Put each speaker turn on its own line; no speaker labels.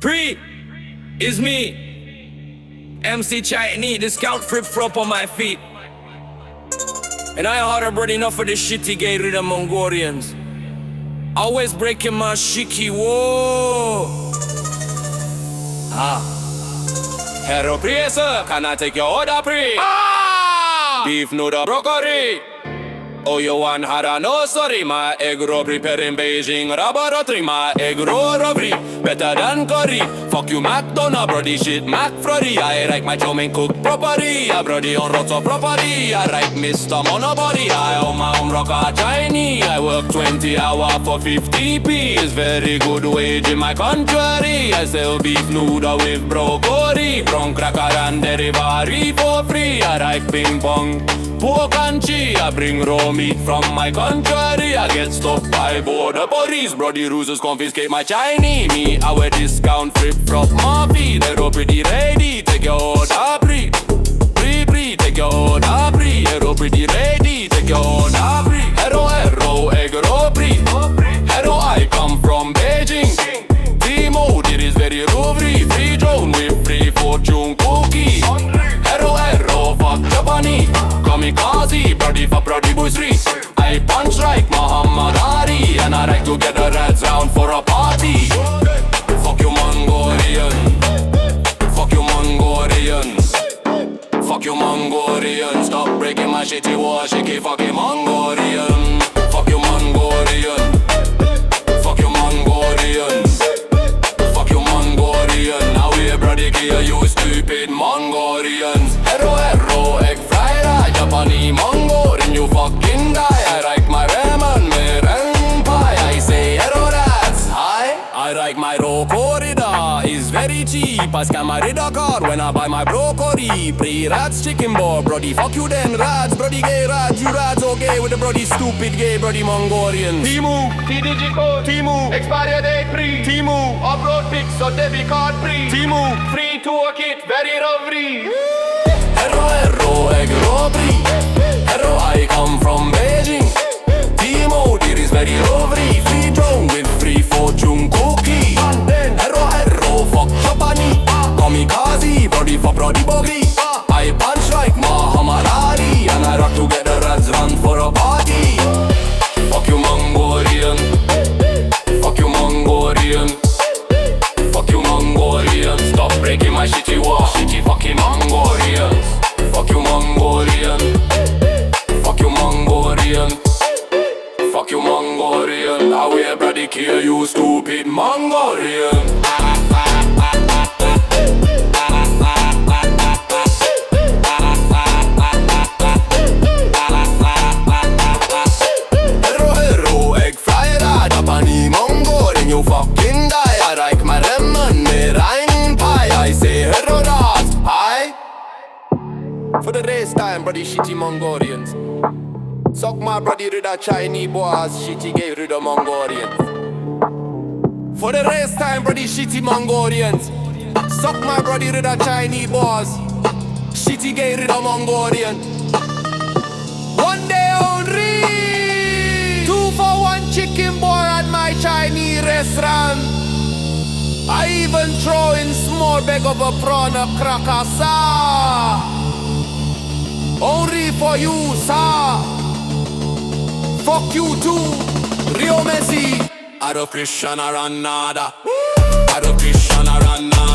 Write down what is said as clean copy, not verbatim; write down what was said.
Pre is me, MC Chinese, the scout flip flop on my feet. And I hard about enough of this shitty gay rid of Mongorians. Always breaking my shiki, whoa. Hello, pre, sir, can I take your order, pre? Beef noodle broccoli. Oh, you want hara? No, sorry, my egg roll prepare in Beijing laboratory. My egg roll robbery, better than curry. Fuck you, McDonald, brody, shit, McFlurry. I like my chow mein cooked properly. I brody on lots of property. I like Mr. Monobody. I own my own rocker Chinese. I work 20 hours for 50p. It's very good wage in my country. I sell beef noodle with broccoli, brown cracker and delivery for free. I like ping pong, pork and cheese. I bring raw meat from my country. I get stopped by border police. Brody rules confiscate my Chinese. Me, I wear discount flip from my feet. They're all pretty ready. Take your order, pre. Pre, take your order, pre. They're all pretty ready. Take your order, pre. Hero, egg roll, pre. Hero, I come from Beijing. Timo, it is very robbery. Free drone with free fortune cookie. Hero, fuck Japanese. Kamikaze, brody for brody boy street. I punch like Muhammad Ali, and I like to get the rats round for a party. Fuck you Mongorian. Fuck you Mongorian. Fuck you Mongorian. Stop breaking my shitty wall, shaky fucking Mongorian. Fuck you Mongorian. Fuck you Mongorian. Fuck you Mongorian. Now we brody kill you stupid Mongorians. Hero, egg fried, Japanese Mongolian, you fucking die. I like my ramen, meringue pie. I say hello, that's hi. I like my raw corridor, it's very cheap. I scan my radar card when I buy my broccoli. Pre-rats chicken ball, brody, fuck you then rats. Brody gay rats, you rats okay with the brody stupid gay brody Mongorians. Timu, TDG code, Timu, expiry date pre. Timu, upload pics or debit card pre. Timu, free toolkit, very lovely. Hero, egg robbery. Hero, I come from Beijing. Timo, it is very lovely. Free drone with free fortune cookie. And then hero, fuck Japanese. Kamikaze, brody for brody bogey. I punch like Muhammad Ali, and I rock to get the rats run for a party. Fuck you Mongorian. Fuck you Mongorian. Fuck you Mongorian. Stop breaking my shitty wall, shitty fucking Mongorians. Fuck you Mongolian. Fuck you Mongolian. Fuck you Mongolian. I will brody kill you stupid Mongolian. Hero, egg fried, Japanese Mongolian, you fucking die. I like my ramen, meringue pie. I say hero, that's hi. For the race time, brody shitty Mongorians. Suck my brody rid of Chinese boys, shitty gay rid of Mongorians. For the race time, brody shitty Mongorians. Suck my brody rid of Chinese boys, shitty gay rid of Mongorian. One day only, 2 for 1 chicken boy at my Chinese restaurant. I even throw in small bag of a prawn, a cracker, sir. Only for you, sir. Fuck you too, Rio Messi. I don't Christian or another. I don't Christian or another.